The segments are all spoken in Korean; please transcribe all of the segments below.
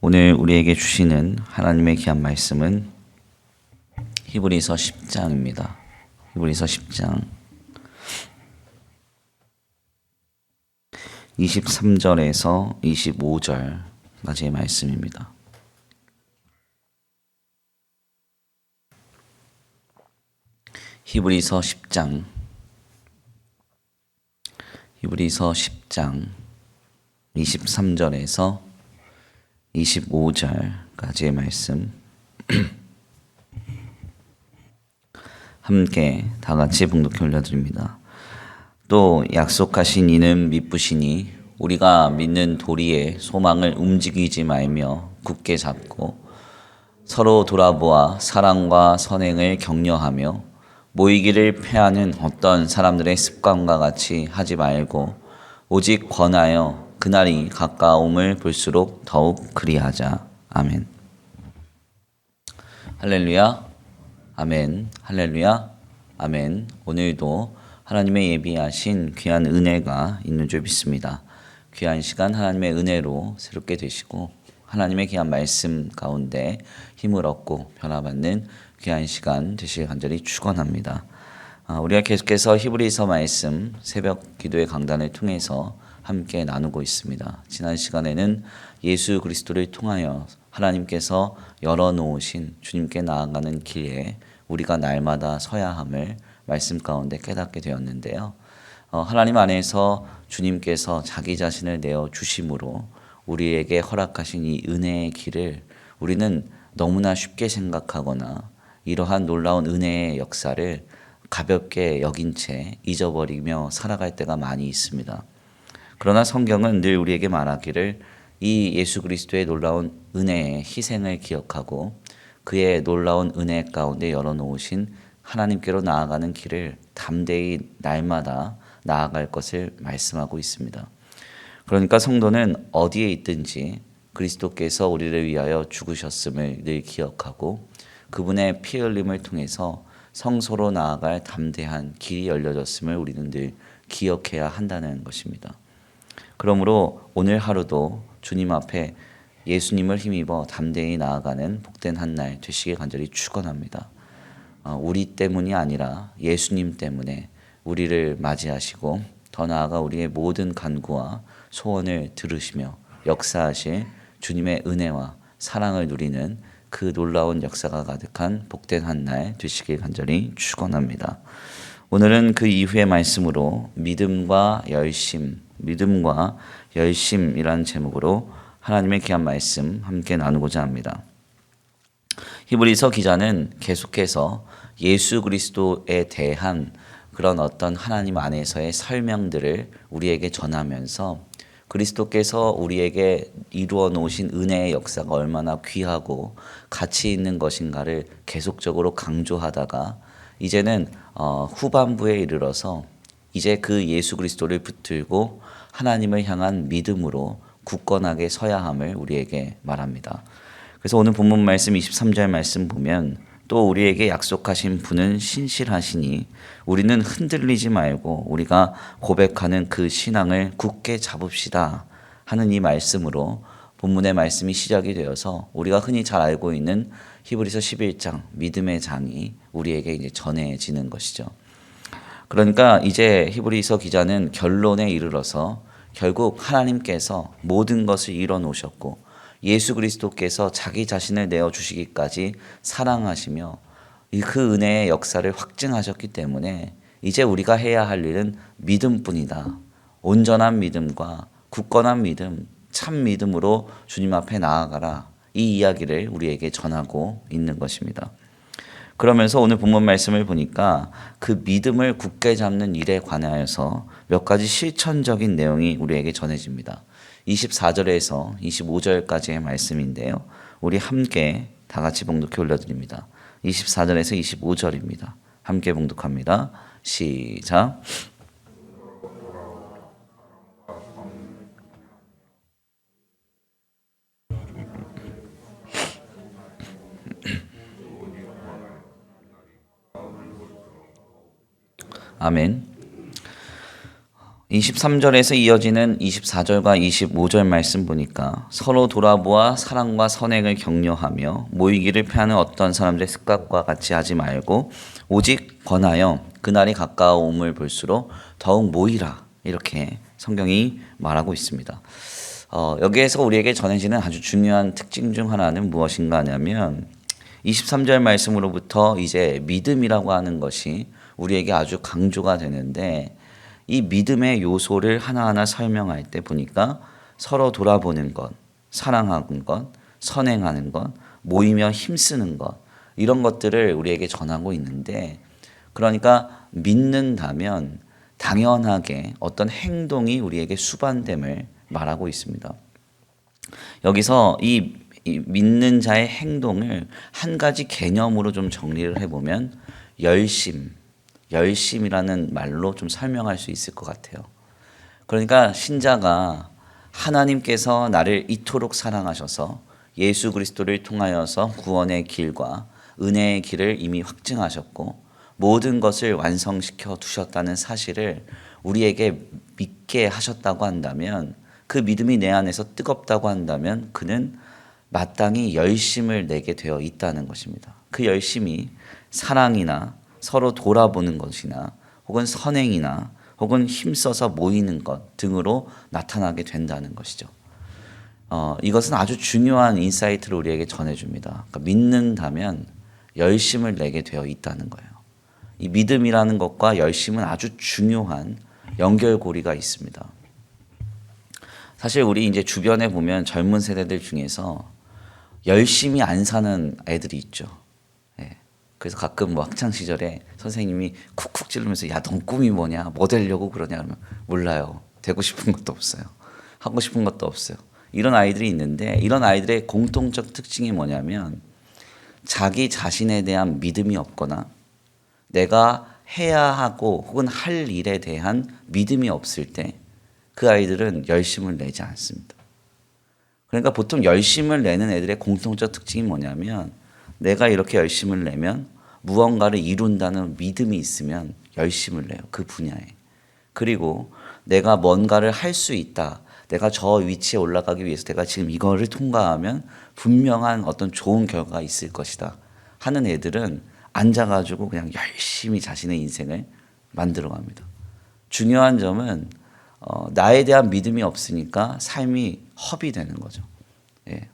오늘 우리에게 주시는 하나님의 귀한 말씀은 히브리서 10장입니다. 히브리서 10장 23절에서 25절까지의 말씀입니다. 히브리서 10장 23절에서 25절까지의 말씀 함께 다 같이 봉독해 올려드립니다. 또 약속하신 이는 미쁘시니 우리가 믿는 도리에 소망을 움직이지 말며 굳게 잡고 서로 돌아보아 사랑과 선행을 격려하며 모이기를 패하는 어떤 사람들의 습관과 같이 하지 말고 오직 권하여 그날이 가까움을 볼수록 더욱 그리하자. 아멘. 할렐루야. 아멘. 할렐루야. 아멘. 오늘도 하나님의 예비하신 귀한 은혜가 있는 줄 믿습니다. 귀한 시간 하나님의 은혜로 새롭게 되시고 하나님의 귀한 말씀 가운데 힘을 얻고 변화받는 귀한 시간 되시길 간절히 축원합니다. 우리가 계속해서 히브리서 말씀 새벽 기도의 강단을 통해서 함께 나누고 있습니다. 지난 시간에는 예수 그리스도를 통하여 하나님께서 열어놓으신 주님께 나아가는 길에 우리가 날마다 서야 함을 말씀 가운데 깨닫게 되었는데요. 하나님 안에서 주님께서 자기 자신을 내어 주심으로 우리에게 허락하신 이 은혜의 길을 우리는 너무나 쉽게 생각하거나 이러한 놀라운 은혜의 역사를 가볍게 여긴 채 잊어버리며 살아갈 때가 많이 있습니다. 그러나 성경은 늘 우리에게 말하기를 이 예수 그리스도의 놀라운 은혜의 희생을 기억하고 그의 놀라운 은혜 가운데 열어놓으신 하나님께로 나아가는 길을 담대히 날마다 나아갈 것을 말씀하고 있습니다. 그러니까 성도는 어디에 있든지 그리스도께서 우리를 위하여 죽으셨음을 늘 기억하고 그분의 피 흘림을 통해서 성소로 나아갈 담대한 길이 열려졌음을 우리는 늘 기억해야 한다는 것입니다. 그러므로 오늘 하루도 주님 앞에 예수님을 힘입어 담대히 나아가는 복된 한 날 되시길 간절히 축원합니다. 우리 때문이 아니라 예수님 때문에 우리를 맞이하시고 더 나아가 우리의 모든 간구와 소원을 들으시며 역사하실 주님의 은혜와 사랑을 누리는 그 놀라운 역사가 가득한 복된 한 날 되시길 간절히 축원합니다. 오늘은 그 이후의 말씀으로 믿음과 열심이라는 제목으로 하나님의 귀한 말씀 함께 나누고자 합니다. 히브리서 기자는 계속해서 예수 그리스도에 대한 그런 어떤 하나님 안에서의 설명들을 우리에게 전하면서 그리스도께서 우리에게 이루어 놓으신 은혜의 역사가 얼마나 귀하고 가치 있는 것인가를 계속적으로 강조하다가 이제는 후반부에 이르러서 이제 그 예수 그리스도를 붙들고 하나님을 향한 믿음으로 굳건하게 서야 함을 우리에게 말합니다. 그래서 오늘 본문 말씀 23절 말씀 보면 또 우리에게 약속하신 분은 신실하시니 우리는 흔들리지 말고 우리가 고백하는 그 신앙을 굳게 잡읍시다 하는 이 말씀으로 본문의 말씀이 시작이 되어서 우리가 흔히 잘 알고 있는 히브리서 11장 믿음의 장이 우리에게 이제 전해지는 것이죠. 그러니까 이제 히브리서 기자는 결론에 이르러서 결국 하나님께서 모든 것을 이뤄 놓으셨고 예수 그리스도께서 자기 자신을 내어 주시기까지 사랑하시며 그 은혜의 역사를 확증하셨기 때문에 이제 우리가 해야 할 일은 믿음뿐이다. 온전한 믿음과 굳건한 믿음, 참 믿음으로 주님 앞에 나아가라. 이 이야기를 우리에게 전하고 있는 것입니다. 그러면서 오늘 본문 말씀을 보니까 그 믿음을 굳게 잡는 일에 관하여서 몇 가지 실천적인 내용이 우리에게 전해집니다. 24절에서 25절까지의 말씀인데요. 우리 함께 다 같이 봉독해 올려드립니다. 24절에서 25절입니다. 함께 봉독합니다. 시작. 아멘. 23절에서 이어지는 24절과 25절 말씀 보니까 서로 돌아보아 사랑과 선행을 격려하며 모이기를 피하는 어떤 사람들의 습관과 같이 하지 말고 오직 권하여 그날이 가까움을 볼수록 더욱 모이라, 이렇게 성경이 말하고 있습니다. 여기에서 우리에게 전해지는 아주 중요한 특징 중 하나는 무엇인가 하냐면 23절 말씀으로부터 이제 믿음이라고 하는 것이 우리에게 아주 강조가 되는데, 이 믿음의 요소를 하나하나 설명할 때 보니까 서로 돌아보는 것, 사랑하는 것, 선행하는 것, 모이며 힘쓰는 것, 이런 것들을 우리에게 전하고 있는데, 그러니까 믿는다면 당연하게 어떤 행동이 우리에게 수반됨을 말하고 있습니다. 여기서 이 믿는 자의 행동을 한 가지 개념으로 좀 정리를 해보면 열심이라는 말로 좀 설명할 수 있을 것 같아요. 그러니까 신자가 하나님께서 나를 이토록 사랑하셔서 예수 그리스도를 통하여서 구원의 길과 은혜의 길을 이미 확증하셨고 모든 것을 완성시켜 두셨다는 사실을 우리에게 믿게 하셨다고 한다면, 그 믿음이 내 안에서 뜨겁다고 한다면 그는 마땅히 열심을 내게 되어 있다는 것입니다. 그 열심이 사랑이나 서로 돌아보는 것이나 혹은 선행이나 혹은 힘써서 모이는 것 등으로 나타나게 된다는 것이죠. 이것은 아주 중요한 인사이트를 우리에게 전해줍니다. 그러니까 믿는다면 열심을 내게 되어 있다는 거예요. 이 믿음이라는 것과 열심은 아주 중요한 연결고리가 있습니다. 사실 우리 이제 주변에 보면 젊은 세대들 중에서 열심히 안 사는 애들이 있죠. 그래서 가끔 뭐 학창 시절에 선생님이 쿡쿡 찌르면서 야, 넌 꿈이 뭐냐? 뭐 되려고 그러냐? 그러면 몰라요. 되고 싶은 것도 없어요. 하고 싶은 것도 없어요. 이런 아이들이 있는데, 이런 아이들의 공통적 특징이 뭐냐면 자기 자신에 대한 믿음이 없거나 내가 해야 하고 혹은 할 일에 대한 믿음이 없을 때 그 아이들은 열심을 내지 않습니다. 그러니까 보통 열심을 내는 애들의 공통적 특징이 뭐냐면, 내가 이렇게 열심을 내면 무언가를 이룬다는 믿음이 있으면 열심을 내요. 그 분야에. 그리고 내가 뭔가를 할 수 있다. 내가 저 위치에 올라가기 위해서 내가 지금 이거를 통과하면 분명한 어떤 좋은 결과가 있을 것이다 하는 애들은 앉아가지고 그냥 열심히 자신의 인생을 만들어갑니다. 중요한 점은 나에 대한 믿음이 없으니까 삶이 헛이 되는 거죠. 예.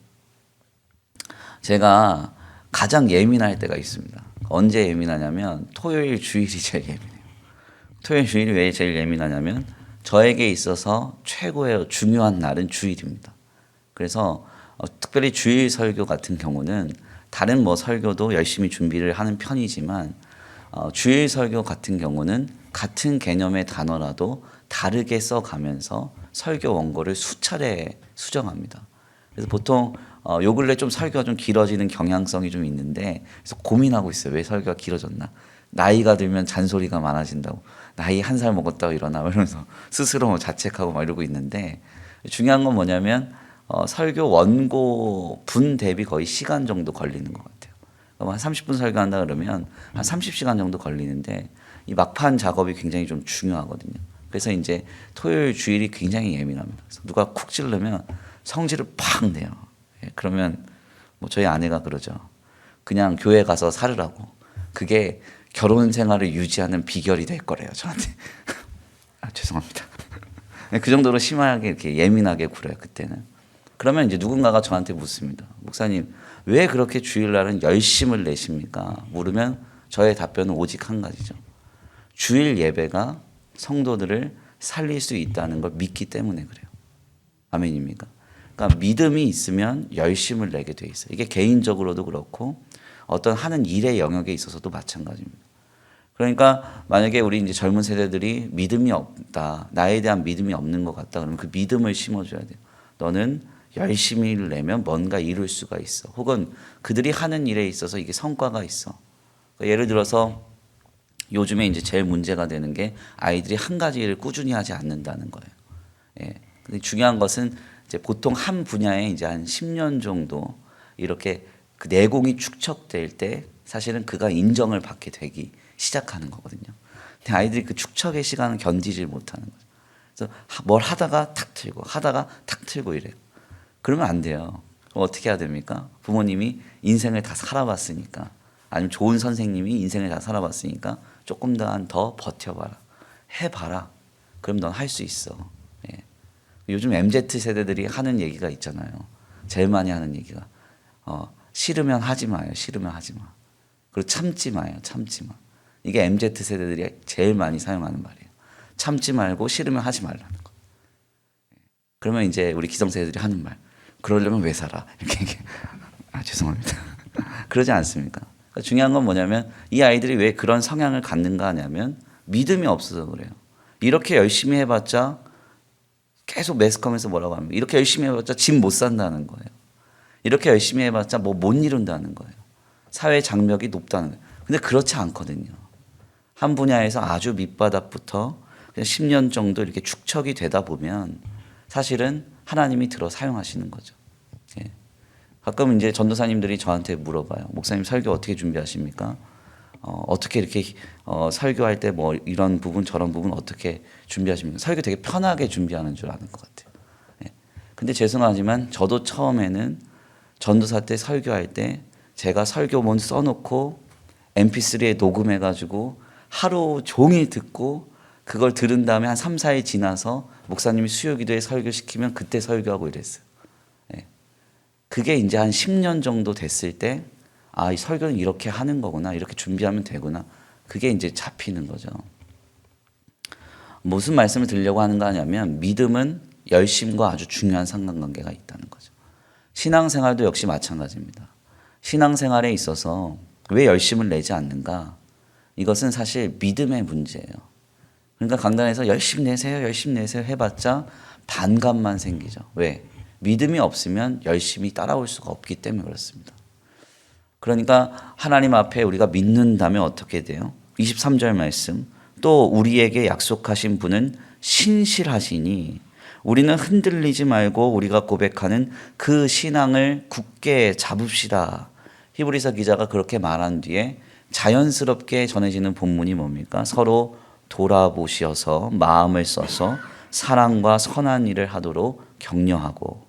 제가 가장 예민할 때가 있습니다. 언제 예민하냐면 토요일 주일이 제일 예민해요. 토요일 주일이 왜 제일 예민하냐면 저에게 있어서 최고의 중요한 날은 주일입니다. 그래서 특별히 주일 설교 같은 경우는 다른 뭐 설교도 열심히 준비를 하는 편이지만 주일 설교 같은 경우는 같은 개념의 단어라도 다르게 써가면서 설교 원고를 수차례 수정합니다. 그래서 보통 요 근래 좀 설교가 좀 길어지는 경향성이 좀 있는데, 그래서 고민하고 있어요. 왜 설교가 길어졌나? 나이가 들면 잔소리가 많아진다고. 나이 한 살 먹었다고 이러나? 이러면서 스스로 자책하고 막 이러고 있는데, 중요한 건 뭐냐면 설교 원고 분 대비 거의 시간 정도 걸리는 것 같아요. 한 30분 설교한다 그러면 한 30시간 정도 걸리는데, 이 막판 작업이 굉장히 좀 중요하거든요. 그래서 이제 토요일 주일이 굉장히 예민합니다. 그래서 누가 쿡 찌르면 성질을 팍 내요. 그러면 뭐 저희 아내가 그러죠. 그냥 교회 가서 살으라고. 그게 결혼 생활을 유지하는 비결이 될 거래요, 저한테. 죄송합니다. 그 정도로 심하게 이렇게 예민하게 굴어요, 그때는. 그러면 이제 누군가가 저한테 묻습니다. 목사님, 왜 그렇게 주일날은 열심을 내십니까? 물으면 저의 답변은 오직 한 가지죠. 주일 예배가 성도들을 살릴 수 있다는 걸 믿기 때문에 그래요. 아멘입니까? 그러니까 믿음이 있으면 열심을 내게 돼 있어요. 이게 개인적으로도 그렇고 어떤 하는 일의 영역에 있어서도 마찬가지입니다. 그러니까 만약에 우리 이제 젊은 세대들이 믿음이 없다, 나에 대한 믿음이 없는 것 같다, 그러면 그 믿음을 심어줘야 돼요. 너는 열심히 내면 뭔가 이룰 수가 있어. 혹은 그들이 하는 일에 있어서 이게 성과가 있어. 그러니까 예를 들어서 요즘에 이제 제일 문제가 되는 게 아이들이 한 가지 일을 꾸준히 하지 않는다는 거예요. 예. 근데 중요한 것은 이제 보통 한 분야에 이제 한 10년 정도 이렇게 그 내공이 축적될 때 사실은 그가 인정을 받게 되기 시작하는 거거든요. 근데 아이들이 그 축적의 시간을 견디질 못하는 거죠. 그래서 뭘 하다가 탁 틀고 하다가 탁 틀고 이래요. 그러면 안 돼요. 그럼 어떻게 해야 됩니까? 부모님이 인생을 다 살아봤으니까, 아니면 좋은 선생님이 인생을 다 살아봤으니까 조금 더 버텨봐라, 해봐라. 그럼 넌 할 수 있어. 예. 요즘 MZ 세대들이 하는 얘기가 있잖아요. 제일 많이 하는 얘기가 싫으면 하지 마요. 싫으면 하지 마. 그리고 참지 마요. 참지 마. 이게 MZ 세대들이 제일 많이 사용하는 말이에요. 참지 말고 싫으면 하지 말라는 거. 그러면 이제 우리 기성세대들이 하는 말, 그러려면 왜 살아? 이렇게 죄송합니다. 그러지 않습니까? 그러니까 중요한 건 뭐냐면 이 아이들이 왜 그런 성향을 갖는가 하냐면 믿음이 없어서 그래요. 이렇게 열심히 해봤자, 계속 매스컴에서 뭐라고 하면 이렇게 열심히 해봤자 집 못 산다는 거예요. 이렇게 열심히 해봤자 뭐 못 이룬다는 거예요. 사회 장벽이 높다는 거예요. 근데 그렇지 않거든요. 한 분야에서 아주 밑바닥부터 그냥 10년 정도 이렇게 축척이 되다 보면 사실은 하나님이 들어 사용하시는 거죠. 예. 가끔 이제 전도사님들이 저한테 물어봐요. 목사님 설교 어떻게 준비하십니까? 어떻게 이렇게 설교할 때 뭐 이런 부분 저런 부분 어떻게 준비하십니까? 설교 되게 편하게 준비하는 줄 아는 것 같아요. 예. 근데 죄송하지만 저도 처음에는 전도사 때 설교할 때 제가 설교문 써놓고 mp3에 녹음해가지고 하루 종일 듣고 그걸 들은 다음에 한 3, 4일 지나서 목사님이 수요기도에 설교시키면 그때 설교하고 이랬어요. 예. 그게 이제 한 10년 정도 됐을 때 이 설교는 이렇게 하는 거구나. 이렇게 준비하면 되구나. 그게 이제 잡히는 거죠. 무슨 말씀을 드리려고 하는가 하냐면 믿음은 열심과 아주 중요한 상관관계가 있다는 거죠. 신앙생활도 역시 마찬가지입니다. 신앙생활에 있어서 왜 열심을 내지 않는가? 이것은 사실 믿음의 문제예요. 그러니까 강단에서 열심히 내세요, 열심히 내세요 해봤자 반감만 생기죠. 왜? 믿음이 없으면 열심히 따라올 수가 없기 때문에 그렇습니다. 그러니까 하나님 앞에 우리가 믿는다면 어떻게 돼요? 23절 말씀, 또 우리에게 약속하신 분은 신실하시니 우리는 흔들리지 말고 우리가 고백하는 그 신앙을 굳게 잡읍시다. 히브리서 기자가 그렇게 말한 뒤에 자연스럽게 전해지는 본문이 뭡니까? 서로 돌아보시어서 마음을 써서 사랑과 선한 일을 하도록 격려하고,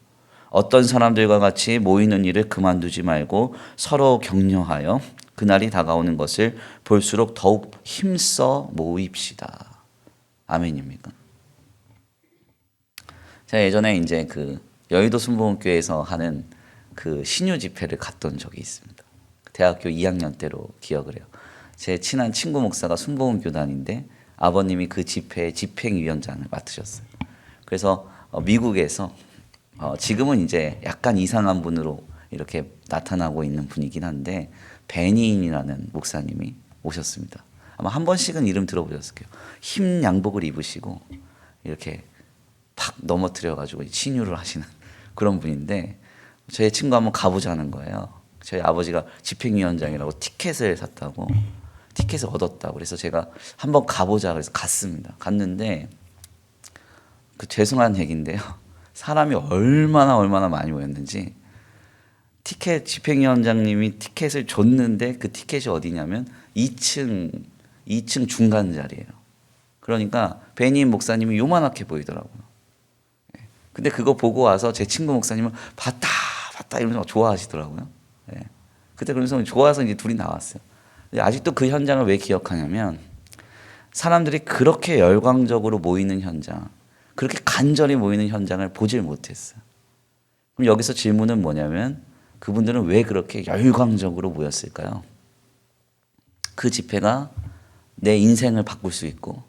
어떤 사람들과 같이 모이는 일을 그만두지 말고 서로 격려하여 그날이 다가오는 것을 볼수록 더욱 힘써 모입시다. 아멘입니까? 제가 예전에 이제 그 여의도 순복음교회에서 하는 그 신유 집회를 갔던 적이 있습니다. 대학교 2학년 때로 기억을 해요. 제 친한 친구 목사가 순복음교단인데 아버님이 그 집회의 집행위원장을 맡으셨어요. 그래서 미국에서 지금은 이제 약간 이상한 분으로 이렇게 나타나고 있는 분이긴 한데 베니인이라는 목사님이 오셨습니다. 아마 한 번씩은 이름 들어보셨을 거예요. 흰 양복을 입으시고 이렇게 팍 넘어뜨려가지고 신유를 하시는 그런 분인데 저희 친구 한번 가보자는 거예요. 저희 아버지가 집행위원장이라고 티켓을 샀다고, 티켓을 얻었다고. 그래서 제가 한번 가보자 그래서 갔습니다. 갔는데 그 죄송한 얘기인데요. 사람이 얼마나 많이 모였는지, 티켓 집행위원장님이 티켓을 줬는데 그 티켓이 어디냐면 2층 중간 자리예요. 그러니까 베니인 목사님이 요만하게 보이더라고요. 근데 그거 보고 와서 제 친구 목사님은 봤다 이러면서 좋아하시더라고요. 그때 그러면서 좋아서 이제 둘이 나왔어요. 아직도 그 현장을 왜 기억하냐면 사람들이 그렇게 열광적으로 모이는 현장, 그렇게 간절히 모이는 현장을 보질 못했어요. 그럼 여기서 질문은 뭐냐면 그분들은 왜 그렇게 열광적으로 모였을까요? 그 집회가 내 인생을 바꿀 수 있고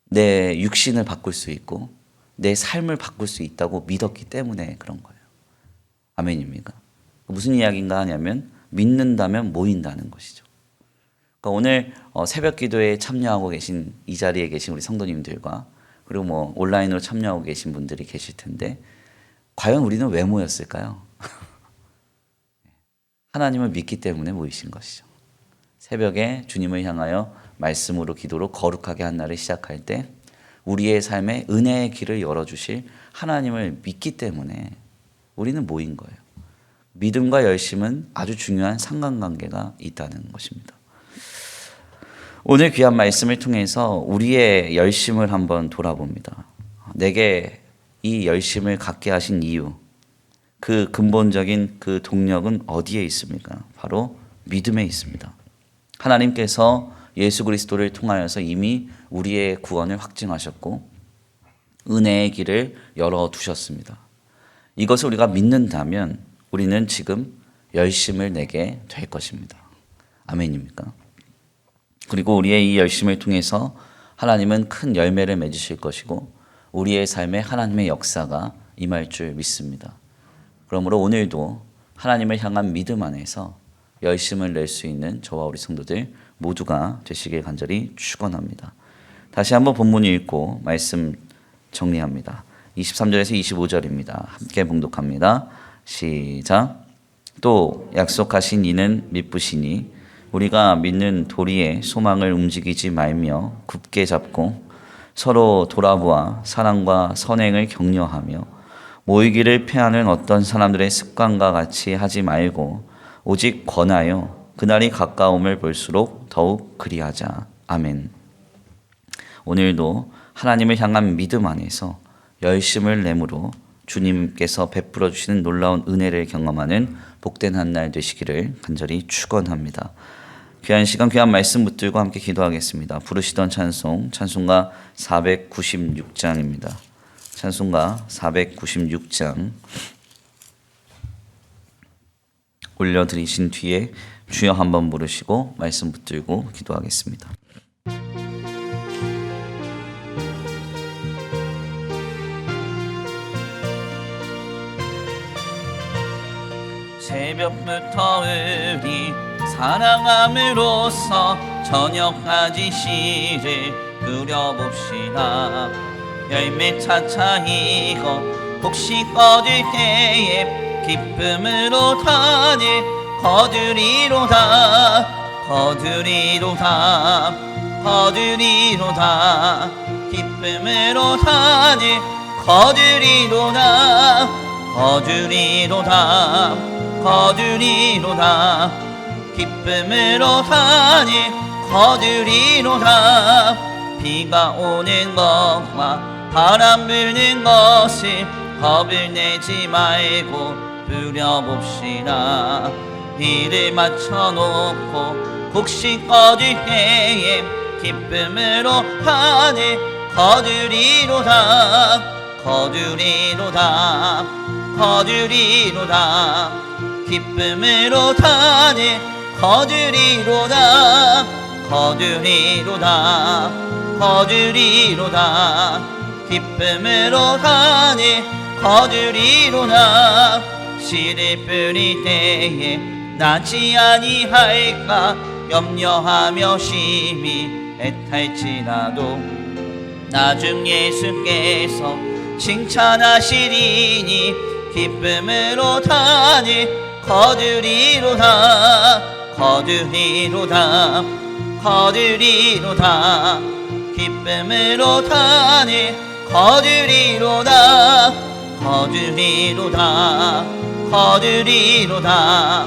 내 육신을 바꿀 수 있고 내 삶을 바꿀 수 있다고 믿었기 때문에 그런 거예요. 아멘입니까? 무슨 이야기인가 하냐면 믿는다면 모인다는 것이죠. 그러니까 오늘 새벽 기도에 참여하고 계신 이 자리에 계신 우리 성도님들과 그리고 뭐 온라인으로 참여하고 계신 분들이 계실 텐데 과연 우리는 왜 모였을까요? 하나님을 믿기 때문에 모이신 것이죠. 새벽에 주님을 향하여 말씀으로 기도로 거룩하게 한 날을 시작할 때 우리의 삶에 은혜의 길을 열어주실 하나님을 믿기 때문에 우리는 모인 거예요. 믿음과 열심은 아주 중요한 상관관계가 있다는 것입니다. 오늘 귀한 말씀을 통해서 우리의 열심을 한번 돌아봅니다. 내게 이 열심을 갖게 하신 이유, 그 근본적인 그 동력은 어디에 있습니까? 바로 믿음에 있습니다. 하나님께서 예수 그리스도를 통하여서 이미 우리의 구원을 확증하셨고 은혜의 길을 열어두셨습니다. 이것을 우리가 믿는다면 우리는 지금 열심을 내게 될 것입니다. 아멘입니까? 그리고 우리의 이 열심을 통해서 하나님은 큰 열매를 맺으실 것이고 우리의 삶에 하나님의 역사가 임할 줄 믿습니다. 그러므로 오늘도 하나님을 향한 믿음 안에서 열심을 낼 수 있는 저와 우리 성도들 모두가 되시길 간절히 축원합니다. 다시 한번 본문 읽고 말씀 정리합니다. 23절에서 25절입니다. 함께 봉독합니다. 시작. 또 약속하신 이는 미쁘시니 우리가 믿는 도리의 소망을 움직이지 말며 굳게 잡고 서로 돌아보아 사랑과 선행을 격려하며 모이기를 피하는 어떤 사람들의 습관과 같이 하지 말고 오직 권하여 그날이 가까움을 볼수록 더욱 그리하자. 아멘. 오늘도 하나님을 향한 믿음 안에서 열심을 내므로 주님께서 베풀어 주시는 놀라운 은혜를 경험하는 복된 한 날 되시기를 간절히 축원합니다. 귀한 시간 귀한 말씀 붙들고 함께 기도하겠습니다. 부르시던 찬송가 496장입니다. 찬송가 496장 올려드리신 뒤에 주여 한번 부르시고 말씀 붙들고 기도하겠습니다. 새벽부터 우리 사랑함으로써 저녁까지 시를 그려봅시다. 열매 차차 익어 혹시 꺼질 때에 기쁨으로 다들 거두리로다. 거두리로다. 거두리로다. 기쁨으로 다들 거두리로다. 거두리로다. 거두리로다. 기쁨으로 다들 거두리로다. 비가 오는 것과 바람 부는 것을 겁을 내지 말고 부려봅시다. 이를 맞춰놓고 혹시 꺼질 때에 기쁨으로 하늘 거두리로다. 거두리로다. 거두리로다. 기쁨으로 하늘 거두리로다. 거두리로다. 거두리로다. 기쁨으로 하늘 거두리로다. 씨를 뿌릴 때에 나지 아니할까 염려하며 심히 애탈지라도 나중 예수께서 칭찬하시리니 기쁨으로 다들 거두리로다. 거두리로다. 거두리로다. 기쁨으로 다들 거두리로다. 거두리로다. 거두리로다.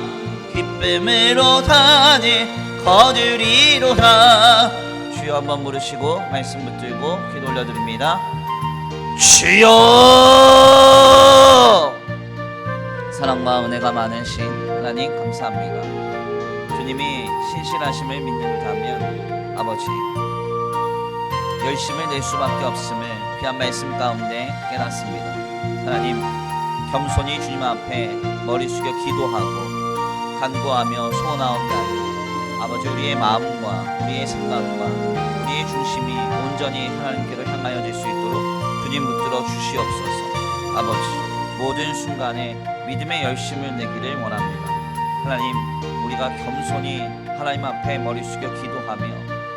기쁨으로 다들 거두리로다. 주여 한번 부르시고 말씀 붙들고 기도 올려드립니다. 주여! 사랑과 은혜가 많으신 하나님 감사합니다. 주님이 신실하심을 믿는다면 아버지 열심을 낼 수밖에 없음을 귀한 말씀 가운데 깨닫습니다. 하나님 겸손히 주님 앞에 머리 숙여 기도하고 간구하며 소원하옵게 하시고 아버지 우리의 마음과 우리의 생각과 우리의 중심이 온전히 하나님께로 향하여질 수 있도록 주님 붙들어 주시옵소서. 아버지 모든 순간에 믿음의 열심을 내기를 원합니다. 하나님 우리가 겸손히 하나님 앞에 머리 숙여 기도하며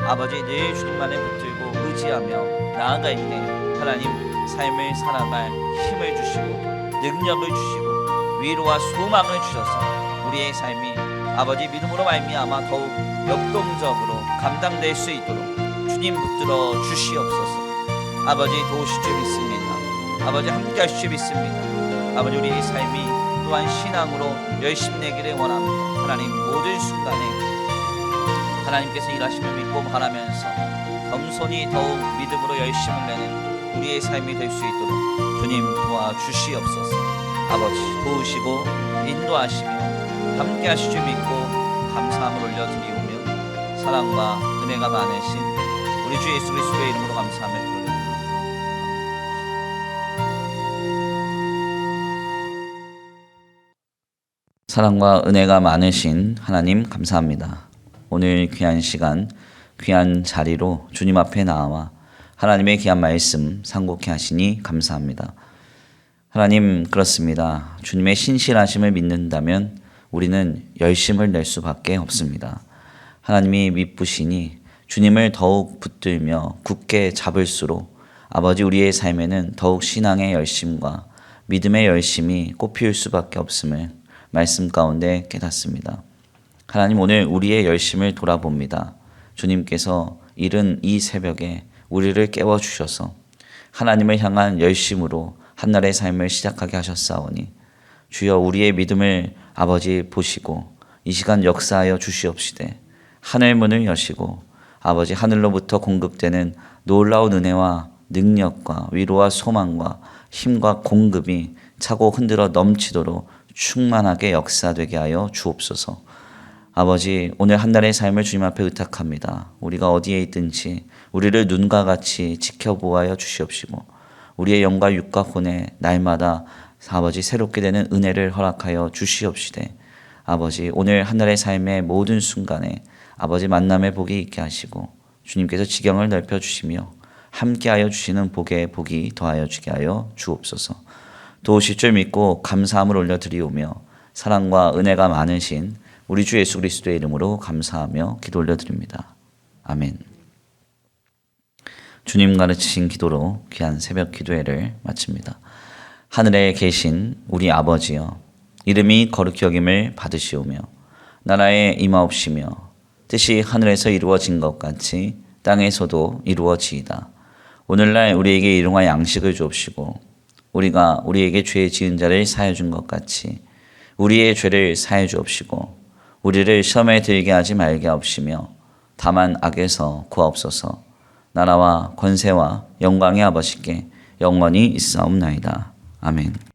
아버지 늘 주님만을 붙들고 의지하며 나아갈 때 하나님 삶을 살아갈 힘을 주시고 능력을 주시고 위로와 소망을 주셔서 우리의 삶이 아버지 믿음으로 말미암아 더욱 역동적으로 감당될 수 있도록 주님 붙들어 주시옵소서. 아버지 도우실 줄 믿습니다. 아버지 함께 하실 줄 믿습니다. 아버지 우리의 삶이 또한 신앙으로 열심 내기를 원합니다. 하나님 모든 순간에 하나님께서 일하심을 믿고 바라면서 겸손히 더욱 믿음으로 열심을 내는 우리의 삶이 될 수 있도록 주님 도와주시옵소서. 아버지 도우시고 인도하시며 함께 하실 줄 믿고 감사함을 올려드리오며 사랑과 은혜가 많으신 우리 주 예수 그리스도의 이름으로 감사하며 기도드립니다. 사랑과 은혜가 많으신 하나님 감사합니다. 오늘 귀한 시간, 귀한 자리로 주님 앞에 나와 하나님의 귀한 말씀 상고케 하시니 감사합니다. 하나님, 그렇습니다. 주님의 신실하심을 믿는다면 우리는 열심을 낼 수밖에 없습니다. 하나님이 믿으시니 주님을 더욱 붙들며 굳게 잡을수록 아버지 우리의 삶에는 더욱 신앙의 열심과 믿음의 열심이 꽃피울 수밖에 없음을 말씀 가운데 깨닫습니다. 하나님, 오늘 우리의 열심을 돌아봅니다. 주님께서 이른 이 새벽에 우리를 깨워주셔서 하나님을 향한 열심으로 한날의 삶을 시작하게 하셨사오니 주여 우리의 믿음을 아버지 보시고 이 시간 역사하여 주시옵시되 하늘 문을 여시고 아버지 하늘로부터 공급되는 놀라운 은혜와 능력과 위로와 소망과 힘과 공급이 차고 흔들어 넘치도록 충만하게 역사되게 하여 주옵소서. 아버지, 오늘 한날의 삶을 주님 앞에 의탁합니다. 우리가 어디에 있든지 우리를 눈과 같이 지켜보아여 주시옵시고 우리의 영과 육과 혼에 날마다 아버지 새롭게 되는 은혜를 허락하여 주시옵시되 아버지 오늘 한날의 삶의 모든 순간에 아버지 만남의 복이 있게 하시고 주님께서 지경을 넓혀주시며 함께하여 주시는 복에 복이 더하여 주게 하여 주옵소서. 도우실 줄 믿고 감사함을 올려드리오며 사랑과 은혜가 많으신 우리 주 예수 그리스도의 이름으로 감사하며 기도 올려드립니다. 아멘. 주님 가르치신 기도로 귀한 새벽 기도회를 마칩니다. 하늘에 계신 우리 아버지여, 이름이 거룩히 여김을 받으시오며 나라에 임하옵시며 뜻이 하늘에서 이루어진 것 같이 땅에서도 이루어지이다. 오늘날 우리에게 일용할 양식을 주옵시고 우리가 우리에게 죄 지은 자를 사하여 준 것 같이 우리의 죄를 사하여 주옵시고 우리를 시험에 들게 하지 말게 하옵시며 다만 악에서 구하옵소서. 나라와 권세와 영광의 아버지께 영원히 있사옵나이다. 아멘.